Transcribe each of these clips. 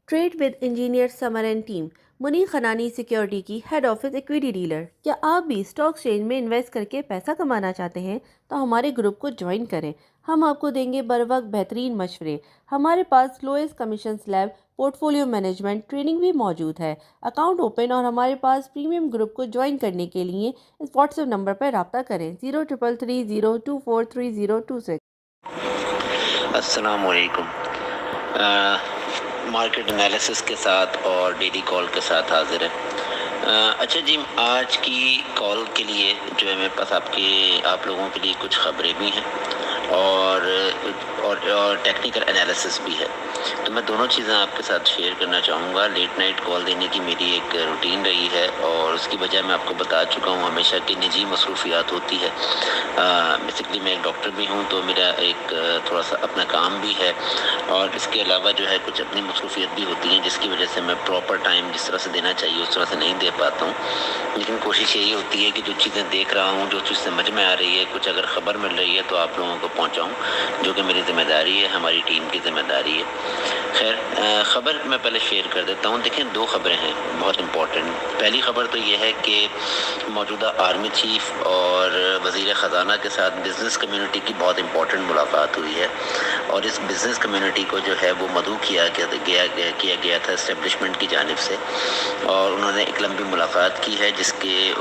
Trade with engineer Samar and team Munir Khanani security کی head office equity dealer. کیا آپ بھی اسٹاک ایکسچینج میں انویسٹ کر کے پیسہ کمانا چاہتے ہیں تو ہمارے گروپ کو جوائن کریں۔ ہم آپ کو دیں گے بر وقت بہترین مشورے۔ ہمارے پاس لوئسٹ کمیشن سلیب پورٹ فولیو مینجمنٹ ٹریننگ بھی موجود ہے۔ اکاؤنٹ اوپن اور ہمارے پاس پریمیم گروپ کو جوائن کرنے کے لیے اس واٹس ایپ نمبر پر رابطہ کریں 0333024326۔ السلام علیکم۔ مارکیٹ انالیسس کے ساتھ اور ڈیلی کال کے ساتھ حاضر ہے۔ اچھا جی، آج کی کال کے لیے جو ہے میرے پاس آپ لوگوں کے لیے کچھ خبریں بھی ہیں اور ٹیکنیکل انالیسس بھی ہے، تو میں دونوں چیزیں آپ کے ساتھ شیئر کرنا چاہوں گا۔ لیٹ نائٹ کال دینے کی میری ایک روٹین رہی ہے اور اس کی وجہ میں آپ کو بتا چکا ہوں ہمیشہ کہ نجی مصروفیات ہوتی ہے۔ بیسکلی میں ایک ڈاکٹر بھی ہوں تو میرا ایک تھوڑا سا اپنا کام بھی ہے اور اس کے علاوہ جو ہے کچھ اپنی مصروفیت بھی ہوتی ہیں جس کی وجہ سے میں پراپر ٹائم جس طرح سے دینا چاہیے اس طرح سے نہیں دے پاتا ہوں، لیکن کوشش یہی ہوتی ہے کہ جو چیزیں دیکھ رہا ہوں، جو چیز سمجھ میں آ رہی ہے، کچھ اگر خبر مل رہی ہے تو آپ لوگوں کو پہنچاؤں، جو کہ میری ذمہ داری ہے، ہماری ٹیم کی ذمہ داری ہے۔ خیر، خبر میں پہلے شیئر کر دیتا ہوں۔ دیکھیں، دو خبریں ہیں بہت امپورٹنٹ۔ پہلی خبر تو یہ ہے کہ موجودہ آرمی چیف اور وزیر خزانہ کے ساتھ بزنس کمیونٹی کی بہت امپورٹنٹ ملاقات ہوئی ہے اور اس بزنس کمیونٹی کو جو ہے وہ مدعو کیا گیا تھا اسٹیبلشمنٹ کی جانب سے، اور انہوں نے ایک لمبی ملاقات کی ہے جس کے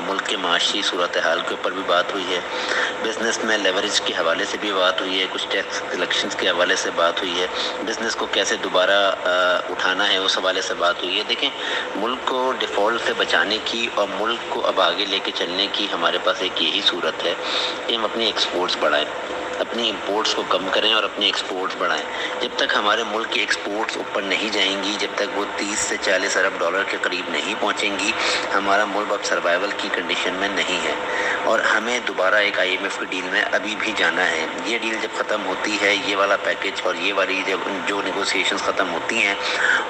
ملک کے معاشی صورتحال کے اوپر بھی بات ہوئی ہے، بزنس میں لیوریج کے حوالے سے بھی بات ہوئی ہے، کچھ ٹیکس کلیکشنز کے حوالے سے بات ہوئی ہے، بزنس کو کیسے دوبارہ اٹھانا ہے اس حوالے سے بات ہوئی ہے۔ دیکھیں، ملک کو ڈیفالٹ سے بچانے کی اور ملک کو اب آگے لے کے چلنے کی ہمارے پاس ایک یہی صورت ہے کہ ہم اپنی ایکسپورٹس بڑھائیں، اپنی امپورٹس کو کم کریں اور اپنی ایکسپورٹس بڑھائیں۔ جب تک ہمارے ملک کی ایکسپورٹس اوپر نہیں جائیں گی، جب تک وہ 30 سے 40 ارب ڈالر کے قریب نہیں پہنچیں گی، ہمارا ملک اب سروائیول کی کنڈیشن میں نہیں ہے اور ہمیں دوبارہ ایک IMF کی ڈیل میں ابھی بھی جانا ہے۔ یہ ڈیل جب ختم ہوتی ہے، یہ والا پیکج اور یہ والی جو نیگوسیشنز ختم ہوتی ہیں،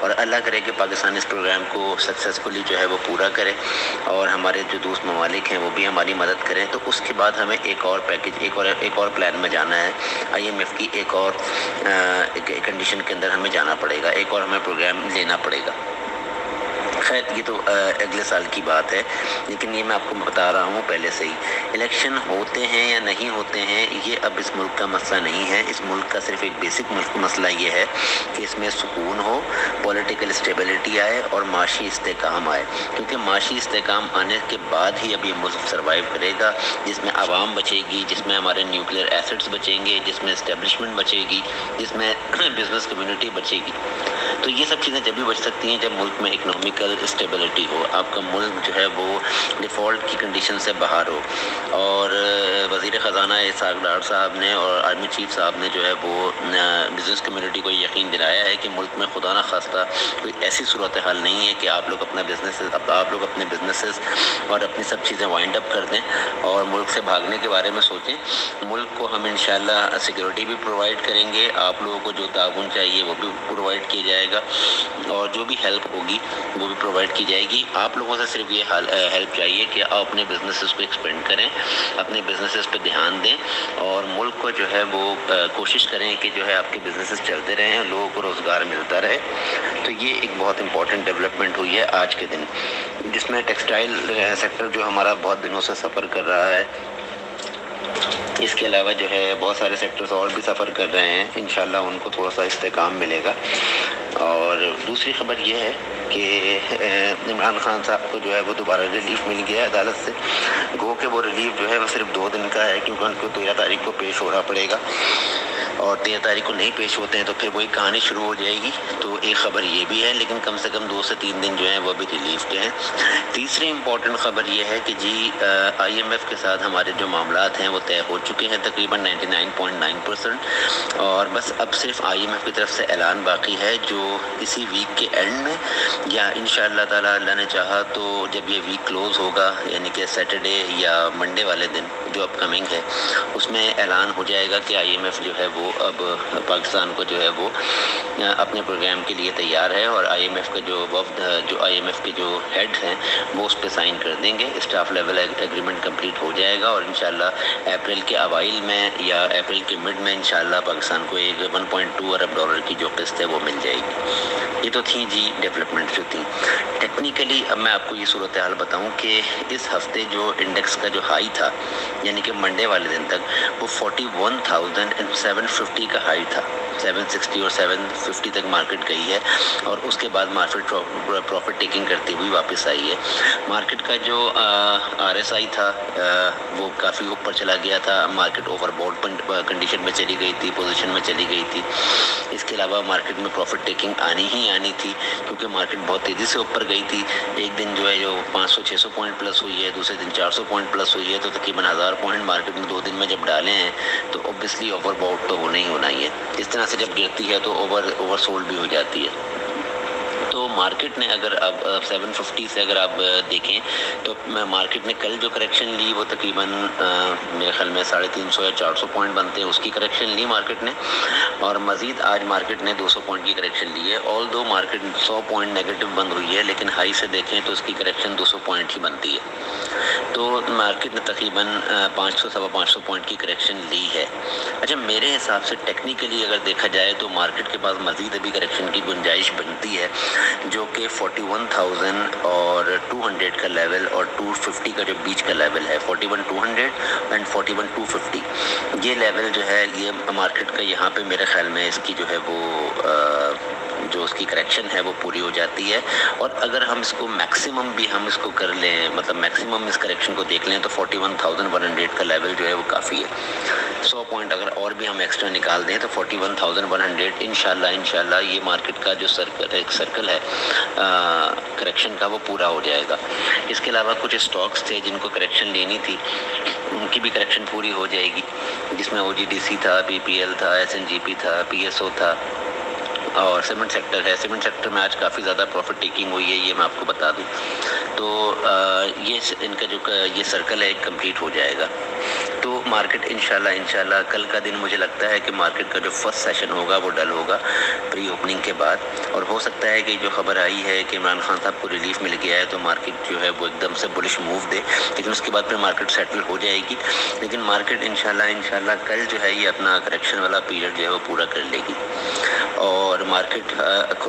اور اللہ کرے کہ پاکستان اس پروگرام کو سکسیسفلی جو ہے وہ پورا کرے اور ہمارے جو دوست ممالک ہیں وہ بھی ہماری مدد کریں، تو اس کے بعد ہمیں ایک اور پیکج، ایک اور پلان میں جانا ہے۔ IMF کی ایک اور کنڈیشن کے اندر ہمیں جانا پڑے گا، ایک اور ہمیں پروگرام لینا پڑے گا۔ خیر، یہ تو اگلے سال کی بات ہے، لیکن یہ میں آپ کو بتا رہا ہوں پہلے سے ہی۔ الیکشن ہوتے ہیں یا نہیں ہوتے ہیں یہ اب اس ملک کا مسئلہ نہیں ہے۔ اس ملک کا صرف ایک بیسک مسئلہ یہ ہے کہ اس میں سکون ہو، پولیٹیکل اسٹیبلٹی آئے اور معاشی استحکام آئے، کیونکہ معاشی استحکام آنے کے بعد ہی اب یہ ملک سروائیو کرے گا، جس میں عوام بچے گی، جس میں ہمارے نیوکلیئر ایسٹس بچیں گے، جس میں اسٹیبلشمنٹ بچے گی، جس میں بزنس کمیونٹی بچے گی۔ تو یہ سب چیزیں جب بھی بچ سکتی ہیں جب ملک میں اکنامیکل اسٹیبلٹی ہو، آپ کا ملک جو ہے وہ ڈیفالٹ کی کنڈیشن سے باہر ہو۔ اور وزیر خزانہ اسحاق ڈار صاحب نے اور آرمی چیف صاحب نے جو ہے وہ بزنس کمیونٹی کو یقین دلایا ہے کہ ملک میں خدا نخواستہ کوئی ایسی صورتحال نہیں ہے کہ آپ لوگ اپنے بزنسز اور اپنی سب چیزیں وائنڈ اپ کر دیں اور ملک سے بھاگنے کے بارے میں سوچیں۔ ملک کو ہم انشاءاللہ سیکیورٹی بھی پرووائڈ کریں گے، آپ لوگوں کو جو تعاون چاہیے وہ بھی پرووائڈ کیا جائے گا اور جو بھی ہیلپ ہوگی وہ بھی پرووائڈ کی جائے گی۔ آپ لوگوں سے صرف یہ ہیلپ چاہیے کہ آپ اپنے بزنسز کو ایکسپینڈ کریں، اپنے بزنسز پہ دھیان دیں اور ملک کو جو ہے وہ کوشش کریں کہ جو ہے آپ کے بزنسز چلتے رہیں، لوگوں کو روزگار ملتا رہے۔ تو یہ ایک بہت امپورٹنٹ ڈیولپمنٹ ہوئی ہے آج کے دن، جس میں ٹیکسٹائل سیکٹر جو ہمارا بہت دنوں سے سفر کر رہا ہے، اس کے علاوہ جو ہے بہت سارے سیکٹرز اور بھی سفر کر رہے ہیں، انشاءاللہ ان کو تھوڑا سا استحکام ملے گا۔ اور دوسری خبر یہ ہے کہ عمران خان صاحب کو جو ہے وہ دوبارہ ریلیف مل گیا عدالت سے۔ گو کہ وہ ریلیف جو ہے وہ صرف 2 دن کا ہے، کیونکہ ان کو 13 تاریخ کو پیش ہونا پڑے گا اور 13 تاریخ کو نہیں پیش ہوتے ہیں تو پھر وہی کہانی شروع ہو جائے گی۔ تو ایک خبر یہ بھی ہے، لیکن کم سے کم 2 سے 3 دن جو ہیں وہ بھی ریلیف کے ہیں۔ تیسری امپورٹنٹ خبر یہ ہے کہ جی IMF کے ساتھ ہمارے جو معاملات ہیں وہ طے ہو چکے ہیں تقریباً 99.9%، اور بس اب صرف IMF کی طرف سے اعلان باقی ہے جو اسی ویک کے اینڈ میں یا انشاءاللہ تعالی اللہ نے چاہا تو جب یہ ویک کلوز ہوگا، یعنی کہ سیٹرڈے یا منڈے والے دن جو اپ کمنگ ہے اس میں اعلان ہو جائے گا کہ آئی ایم ایف جو ہے وہ اب پاکستان کو جو ہے وہ اپنے پروگرام کے لیے تیار ہے، اور آئی ایم ایف کا جو وفد، جو آئی ایم ایف کے جو ہیڈ ہیں وہ اس پہ سائن کر دیں گے، اسٹاف لیول ایگریمنٹ کمپلیٹ ہو جائے گا، اور انشاءاللہ اپریل کے اوائل میں یا اپریل کے مڈ میں انشاءاللہ پاکستان کو ایک 1.2 ارب ڈالر کی جو قسط ہے وہ مل جائے گی۔ یہ تو تھیں جی ڈیولپمنٹ جو تھیں۔ ٹیکنیکلی اب میں آپ کو یہ صورتحال بتاؤں کہ اس ہفتے جو انڈیکس کا جو ہائی تھا، یعنی کہ منڈے والے دن تک وہ 41,750 کا ہائی تھا، 760 اور 750 تک مارکیٹ گئی ہے، اور اس کے بعد مارکیٹ پروفٹ ٹیکنگ کرتی ہوئی واپس آئی ہے۔ مارکیٹ کا جو آر ایس آئی تھا وہ کافی اوپر چلا گیا تھا، مارکیٹ اوور بوٹ کنڈیشن میں چلی گئی تھی، پوزیشن میں چلی گئی تھی۔ اس کے علاوہ مارکیٹ میں پروفٹ ٹیکنگ آنی ہی آنی تھی، کیونکہ مارکیٹ بہت تیزی سے اوپر گئی تھی۔ ایک دن جو ہے جو 500-600 پوائنٹ پلس ہوئی ہے، دوسرے دن 400 پوائنٹ پلس ہوئی ہے، تو تقریباً 1000 پوائنٹ مارکیٹ میں 2 دن میں جب ڈالے ہیں تو اوبویسلی اوور باؤٹ تو ہونا ہی ہونا ہی ہے۔ اس طرح سے جب گرتی ہے تو اوور سولڈ بھی ہو جاتی ہے۔ تو مارکیٹ نے اگر اب 750 سے اگر آپ دیکھیں تو مارکیٹ نے کل جو کریکشن لی وہ تقریباً میرے خیال میں 350 یا 400 پوائنٹ بنتے ہیں، اس کی کریکشن لی مارکیٹ نے، اور مزید آج مارکیٹ نے 200 پوائنٹ کی کریکشن لی ہے۔ آل دو مارکیٹ 100 پوائنٹ نیگیٹو بند ہوئی ہے، لیکن ہائی سے دیکھیں تو اس کی کریکشن 200 پوائنٹ ہی بنتی ہے۔ تو مارکیٹ نے تقریباً 500-525 پوائنٹ کی کریکشن لی ہے۔ اچھا، میرے حساب سے ٹیکنیکلی اگر دیکھا جائے تو مارکیٹ کے پاس مزید ابھی کریکشن کی گنجائش بنتی ہے، جو کہ 41,200 کا لیول اور 250 کا جو بیچ کا لیول ہے، 41,200 اینڈ 41,250، یہ لیول جو ہے یہ مارکیٹ کا یہاں پہ میرے خیال میں اس کی جو ہے وہ جو اس کی کریکشن ہے وہ پوری ہو جاتی ہے۔ اور اگر ہم اس کو میکسیمم بھی ہم اس کو کر لیں، مطلب میکسیمم اس کریکشن کو دیکھ لیں تو 41,100 کا لیول جو ہے وہ کافی ہے۔ 100 پوائنٹ اگر اور بھی ہم ایکسٹرا نکال دیں تو 41,100 انشاءاللہ یہ مارکیٹ کا جو ایک سرکل ہے کریکشن کا وہ پورا ہو جائے گا۔ اس کے علاوہ کچھ اسٹاکس تھے جن کو کریکشن لینی تھی، ان کی بھی کریکشن پوری ہو جائے گی، جس میں او جی ڈی سی تھا، پی پی ایل تھا، ایس این جی پی تھا، پی ایس او تھا، اور سیمنٹ سیکٹر ہے۔ سیمنٹ سیکٹر میں آج کافی زیادہ پروفٹ ٹیکنگ ہوئی ہے، یہ میں آپ کو بتا دوں۔ تو یہ ان کا جو یہ سرکل ہے ایک کمپلیٹ ہو جائے گا۔ تو مارکیٹ انشاءاللہ کل کا دن مجھے لگتا ہے کہ مارکیٹ کا جو فرسٹ سیشن ہوگا وہ ڈل ہوگا پری اوپننگ کے بعد، اور ہو سکتا ہے کہ جو خبر آئی ہے کہ عمران خان صاحب کو ریلیف مل گیا ہے تو مارکیٹ جو ہے وہ ایک دم سے بلش موو دے، لیکن اس کے بعد پھر مارکیٹ سیٹل ہو جائے گی۔ لیکن مارکیٹ انشاءاللہ کل جو ہے یہ اپنا کریکشن والا پیریڈ جو ہے وہ پورا کر لے گی، اور مارکیٹ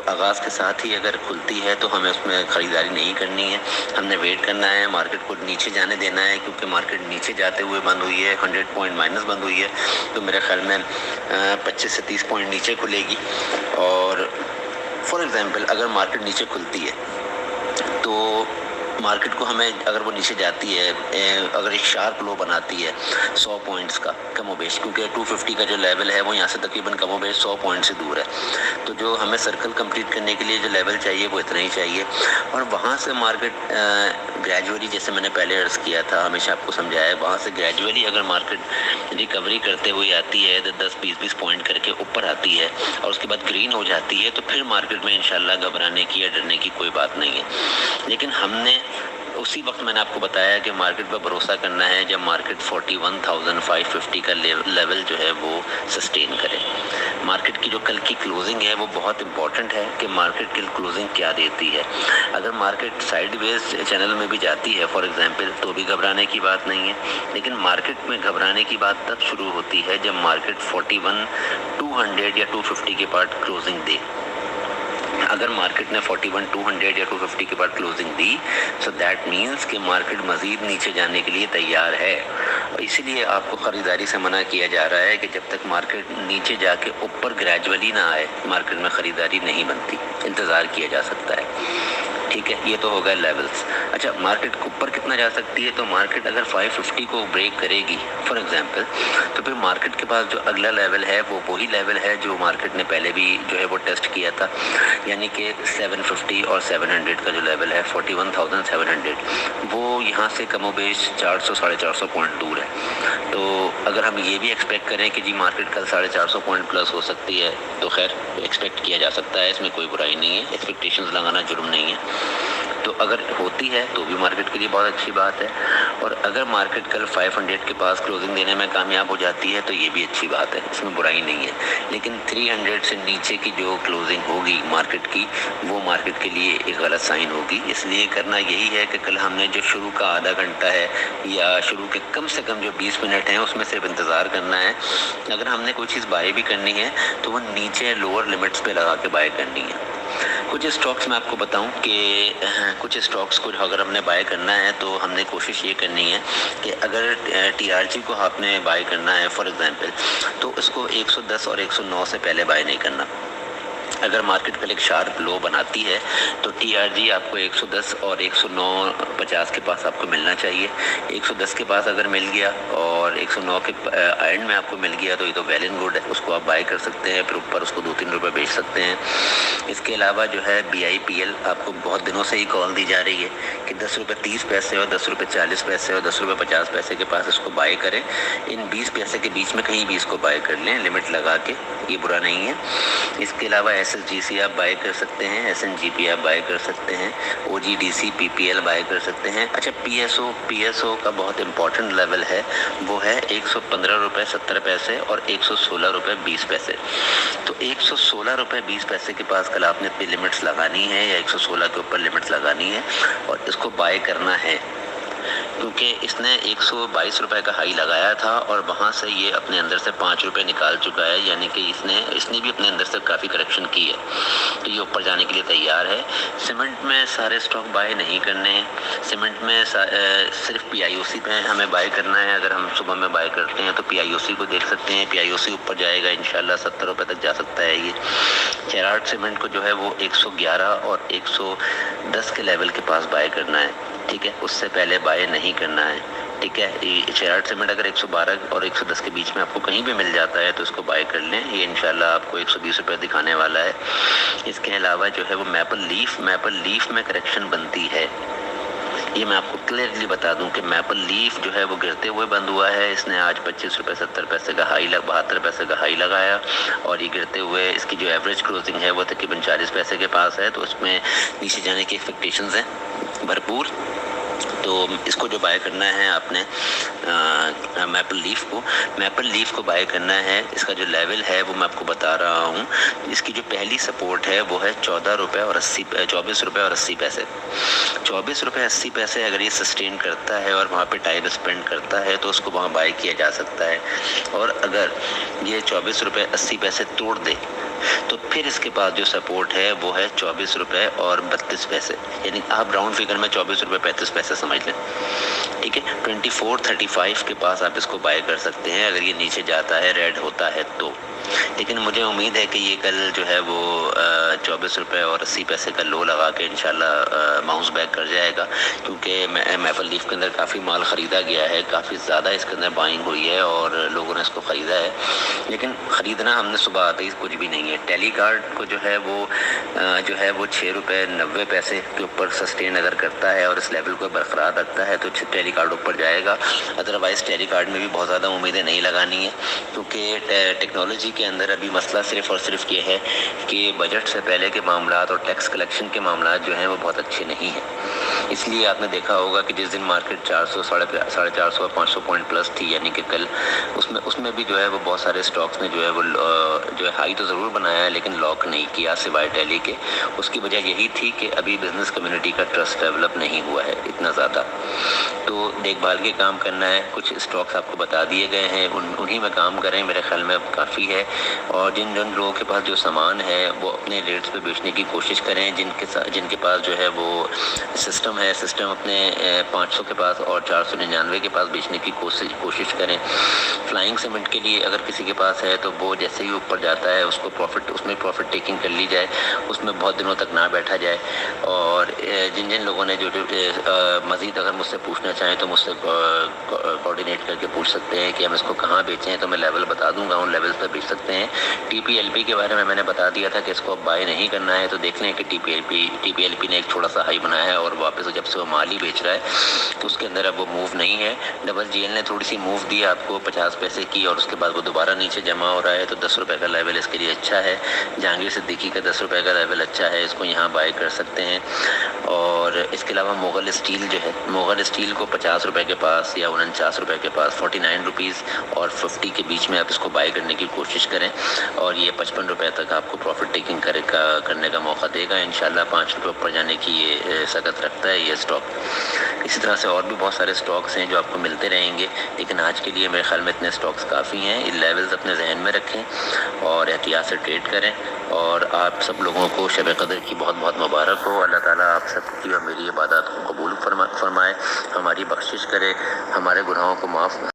آغاز کے ساتھ ہی اگر کھلتی ہے تو ہمیں اس میں خریداری نہیں کرنی ہے، ہم نے ویٹ کرنا ہے، مارکیٹ کو نیچے جانے دینا ہے، کیونکہ مارکیٹ نیچے جاتے ہوئے بند ہوئی ہے، 100 پوائنٹ مائنس بند ہوئی ہے، تو میرے خیال میں 25 سے 30 پوائنٹ نیچے کھلے گی۔ اور فار ایگزامپل اگر مارکیٹ نیچے کھلتی ہے تو مارکیٹ کو ہمیں اگر وہ نیچے جاتی ہے، اگر ایک شارپ لو بناتی ہے 100 پوائنٹس کا کم و بیش، کیونکہ 250 کا جو لیول ہے وہ یہاں سے تقریباً کم و بیش 100 پوائنٹ سے دور ہے، تو جو ہمیں سرکل کمپلیٹ کرنے کے لیے جو لیول چاہیے وہ اتنا ہی چاہیے، اور وہاں سے مارکیٹ گریجولی، جیسے میں نے پہلے عرض کیا تھا، ہمیشہ آپ کو سمجھایا ہے، وہاں سے گریجولی اگر مارکیٹ ریکوری کرتے ہوئے آتی ہے 10-20 پوائنٹ کر کے اوپر آتی ہے اور اس کے بعد گرین ہو جاتی ہے، تو پھر مارکیٹ میں انشاءاللہ گھبرانے کی یا ڈرنے کی کوئی بات نہیں ہے۔ لیکن ہم نے اسی وقت میں نے آپ کو بتایا کہ مارکیٹ پر بھروسہ کرنا ہے جب مارکیٹ 41,550 کا لیول جو ہے وہ سسٹین کرے۔ مارکیٹ کی جو کل کی کلوزنگ ہے وہ بہت امپورٹنٹ ہے کہ مارکیٹ کی کلوزنگ کیا دیتی ہے۔ اگر مارکیٹ سائیڈ ویز چینل میں بھی جاتی ہے فار ایگزامپل تو بھی گھبرانے کی بات نہیں ہے، لیکن مارکیٹ میں گھبرانے کی بات تب شروع ہوتی ہے جب مارکیٹ 41,200 یا 250 کے پارٹ کلوزنگ دے۔ اگر مارکیٹ نے 41,200 یا 250 کے بعد closing the so that means کہ مارکیٹ مزید نیچے جانے کے لیے تیار ہے، اور اسی لیے آپ کو خریداری سے منع کیا جا رہا ہے کہ جب تک مارکیٹ نیچے جا کے اوپر گریجولی نہ آئے مارکیٹ میں خریداری نہیں بنتی، انتظار کیا جا سکتا ہے۔ ٹھیک ہے، یہ تو ہو گئے لیولز۔ اچھا، مارکیٹ اوپر کتنا جا سکتی ہے؟ تو مارکیٹ اگر 550 کو بریک کرے گی فار ایگزامپل، تو پھر مارکیٹ کے پاس جو اگلا لیول ہے وہ وہی لیول ہے جو مارکیٹ نے پہلے بھی جو ہے وہ ٹیسٹ کیا تھا، یعنی کہ 750 اور 700 کا جو لیول ہے 41,700، وہ یہاں سے کم و بیش 400-450 پوائنٹ دور ہے۔ تو اگر ہم یہ بھی ایکسپیکٹ کریں کہ جی مارکیٹ کل 450 پوائنٹ پلس ہو سکتی ہے تو خیر ایکسپیکٹ کیا جا سکتا ہے، اس میں کوئی برائی نہیں ہے، ایکسپیکٹیشنز لگانا جرم نہیں ہے۔ تو اگر ہوتی ہے تو بھی مارکیٹ کے لیے بہت اچھی بات ہے، اور اگر مارکیٹ کل 500 کے پاس کلوزنگ دینے میں کامیاب ہو جاتی ہے تو یہ بھی اچھی بات ہے، اس میں برائی نہیں ہے، لیکن 300 سے نیچے کی جو کلوزنگ ہوگی مارکیٹ کی وہ مارکیٹ کے لیے ایک غلط سائن ہوگی۔ اس لیے کرنا یہی ہے کہ کل ہم نے جو شروع کا آدھا گھنٹہ ہے یا شروع کے کم سے کم جو 20 منٹ ہیں اس میں صرف انتظار کرنا ہے۔ اگر ہم نے کوئی چیز بائی بھی کرنی ہے تو وہ نیچے لوور لمٹس پہ لگا کے بائی کرنی ہے۔ کچھ اسٹاکس میں آپ کو بتاؤں کہ کچھ اسٹاکس کو اگر ہم نے بائی کرنا ہے تو ہم نے کوشش یہ کرنی ہے کہ اگر ٹی آر جی کو آپ نے بائی کرنا ہے فار ایگزامپل، تو اس کو 110 اور 109 سے پہلے بائی نہیں کرنا۔ اگر مارکیٹ کل ایک شارپ لو بناتی ہے تو ٹی آر جی آپ کو 110 اور 109.50 کے پاس آپ کو ملنا چاہیے۔ 110 کے پاس اگر مل گیا اور 109 کے اینڈ میں آپ کو مل گیا تو یہ تو ویل اینڈ گڈ ہے، اس کو آپ بائی کر سکتے ہیں، پھر اوپر اس کو 2-3 روپے بیچ سکتے ہیں۔ اس کے علاوہ جو ہے بی آئی پی ایل آپ کو بہت دنوں سے ہی کال دی جا رہی ہے کہ 10 روپے 30 پیسے اور 10 روپے 40 پیسے اور 10 روپے 50 پیسے کے پاس اس کو بائی کریں۔ ان 20 پیسے کے بیچ میں کہیں بھی اس کو بائی کر لیں لمٹ لگا کے، یہ برا نہیں ہے۔ اس کے علاوہ ایس ایس جی سی آپ بائی کر سکتے ہیں، ایس این جی پی آپ بائی کر سکتے ہیں، O G D C P P L buy کر سکتے ہیں۔ اچھا پی ایس او کا بہت امپورٹنٹ لیول ہے، وہ ہے 115 روپے 70 پیسے اور 116 روپے 20 پیسے۔ تو 116 روپے 20 پیسے کے پاس کل آپ نے اپنی لمٹس لگانی ہے یا 116 کے اوپر لمٹس لگانی ہے اور اس کو بائی کرنا ہے، کیونکہ اس نے 122 روپے کا ہائی لگایا تھا اور وہاں سے یہ اپنے اندر سے 5 روپے نکال چکا ہے، یعنی کہ اس نے بھی اپنے اندر سے کافی کریکشن کی ہے، تو یہ اوپر جانے کے لیے تیار ہے۔ سیمنٹ میں سارے اسٹاک بائی نہیں کرنے ہیں، سیمنٹ میں صرف پی آئی او سی پہ ہمیں بائی کرنا ہے۔ اگر ہم صبح میں بائی کرتے ہیں تو پی آئی او سی کو دیکھ سکتے ہیں، پی آئی او سی اوپر جائے گا انشاءاللہ 70 روپے تک جا سکتا ہے۔ یہ چیراٹ سیمنٹ کو جو ہے وہ 111 اور 110 کے لیول کے پاس بائی کرنا ہے، ٹھیک ہے، اس سے پہلے بائی نہیں کرنا ہے، ٹھیک ہے۔ چیراٹ سیمنٹ اگر 112 اور 110 کے بیچ میں آپ کو کہیں بھی مل جاتا ہے تو اس کو بائی کر لیں، یہ انشاءاللہ آپ کو 120 روپے دکھانے والا ہے۔ اس کے علاوہ جو ہے وہ میپل لیف میں کریکشن بنتی ہے، یہ میں آپ کو کلیئرلی بتا دوں کہ میپل لیف جو ہے وہ گرتے ہوئے بند ہوا ہے، اس نے آج 25 روپے 70 پیسے کا ہائی 72 پیسے کا ہائی لگایا اور یہ گرتے ہوئے اس کی جو ایوریج کلوزنگ ہے وہ تقریباً 40 پیسے کے پاس ہے، تو اس میں نیچے جانے کی ایکسپیکٹیشنز ہیں بھرپور۔ تو اس کو جو بائی کرنا ہے آپ نے میپل لیف کو بائی کرنا ہے۔ اس کا جو لیول ہے وہ میں آپ کو بتا رہا ہوں، اس کی جو پہلی سپورٹ ہے وہ ہے 24 روپے اور 80 پیسے۔ 24 روپے 80 پیسے اگر یہ سسٹین کرتا ہے اور وہاں پہ ٹائم اسپینڈ کرتا ہے تو اس کو وہاں بائی کیا جا سکتا ہے، اور اگر یہ 24 روپے 80 پیسے توڑ دے تو پھر اس کے بعد جو سپورٹ ہے وہ ہے 24 روپے اور 32 پیسے، یعنی آپ راؤنڈ فگر میں 24 روپے 35 پیسے سمجھ لیں، ٹھیک ہے۔ 24.35 کے پاس آپ اس کو بائی کر سکتے ہیں اگر یہ نیچے جاتا ہے، ریڈ ہوتا ہے تو، لیکن مجھے امید ہے کہ یہ کل جو ہے وہ 24 روپے اور 80 پیسے کا لو لگا کے انشاءاللہ باؤنس بیک کر جائے گا، کیونکہ میپل لیف کے اندر کافی مال خریدا گیا ہے، کافی زیادہ اس کے اندر بائنگ ہوئی ہے اور لوگوں نے اس کو خریدا ہے، لیکن خریدنا ہم نے صبح آتے ہی کچھ بھی نہیں ہے۔ ٹیلی کارڈ کو جو ہے وہ 6 روپے 90 پیسے کے اوپر سسٹین اگر کرتا ہے اور اس لیول کو برقرار رکھتا ہے تو ٹیلی کارڈ اوپر جائے گا، ادروائز ٹیلی کارڈ میں بھی بہت زیادہ امیدیں نہیں لگانی ہیں، کیونکہ ٹیکنالوجی کے اندر ابھی مسئلہ صرف اور صرف یہ ہے کہ بجٹ سے پہلے کے معاملات اور ٹیکس کلیکشن کے معاملات جو ہیں وہ بہت اچھے نہیں ہیں۔ اس لیے آپ نے دیکھا ہوگا کہ جس دن مارکیٹ 400 450 اور 500 پوائنٹ پلس تھی، یعنی کہ کل اس میں بھی جو ہے وہ بہت سارے اسٹاکس نے جو ہے وہ جو ہے ہائی تو ضرور بنایا ہے لیکن لاک نہیں کیا سوائے ٹیلی کے۔ اس کی وجہ یہی تھی کہ ابھی بزنس کمیونٹی کا ٹرسٹ ڈیولپ نہیں ہوا ہے اتنا زیادہ، تو دیکھ بھال کے کام کرنا ہے۔ کچھ اسٹاکس آپ کو بتا دیے گئے ہیں، انہی میں کام کریں، میرے خیال میں اب کافی ہے، اور جن لوگوں کے پاس جو سامان ہے وہ اپنے ریٹس پہ بیچنے کی کوشش کریں، جن کے پاس جو ہے وہ سسٹم اپنے 500 کے پاس اور 499 کے پاس بیچنے کی کوشش کریں۔ فلائنگ سیمنٹ کے لیے اگر کسی کے پاس ہے تو وہ جیسے ہی اوپر جاتا ہے اس میں پروفٹ ٹیکنگ کر لی جائے، اس میں بہت دنوں تک نہ بیٹھا جائے، اور جن لوگوں نے جو مزید اگر مجھ سے پوچھنا چاہیں تو مجھ سے کوآرڈینیٹ کر کے پوچھ سکتے ہیں کہ ہم اس کو کہاں بیچیں، تو میں لیول بتا دوں گا، ان لیولز پہ بیچ سکتے ہیں۔ ٹی پی ایل پی کے بارے میں نے بتا دیا تھا کہ اس کو اب بائی نہیں کرنا ہے، تو دیکھ لیں کہ ٹی پی ایل پی نے ایک تھوڑا سا ہائی بنایا ہے اور واپس جب سے وہ مال ہی بیچ رہا ہے تو اس کے اندر اب وہ موو نہیں ہے۔ ڈبل جی ایل نے تھوڑی سی موو دی آپ کو 50 پیسے کی، اور اس کے بعد وہ دوبارہ نیچے جمع ہو رہا ہے، تو 10 روپے کا لیول اس کے لیے اچھا ہے۔ جہانگیر صدیقی کا 10 روپے کا لیول اچھا ہے، اس کو یہاں بائی کر سکتے ہیں۔ اور اس کے علاوہ مغل اسٹیل جو ہے، مغل اسٹیل کو 50 روپے کے پاس یا 49 روپے کے پاس 49 روپیز اور 50 کے بیچ میں آپ اس کو بائی کرنے کی کوشش کریں، اور یہ 55 روپے تک آپ کو پروفٹ ٹیکنگ کرنے کا موقع دے گا انشاءاللہ۔ 5 روپے اوپر جانے کی یہ سکت رکھتا ہے یہ اسٹاک۔ اسی طرح سے اور بھی بہت سارے اسٹاکس ہیں جو آپ کو ملتے رہیں گے، لیکن آج کے لیے میرے خیال میں اتنے اسٹاکس کافی ہیں۔ یہ لیولز اپنے ذہن میں رکھیں اور احتیاط سے ٹریڈ کریں، اور آپ سب لوگوں کو شب قدر کی بہت بہت مبارک ہو۔ اللہ تعالیٰ آپ سب کی اور میری عبادات کو قبول فرمائے، ہماری بخشش کرے، ہمارے گناہوں کو معاف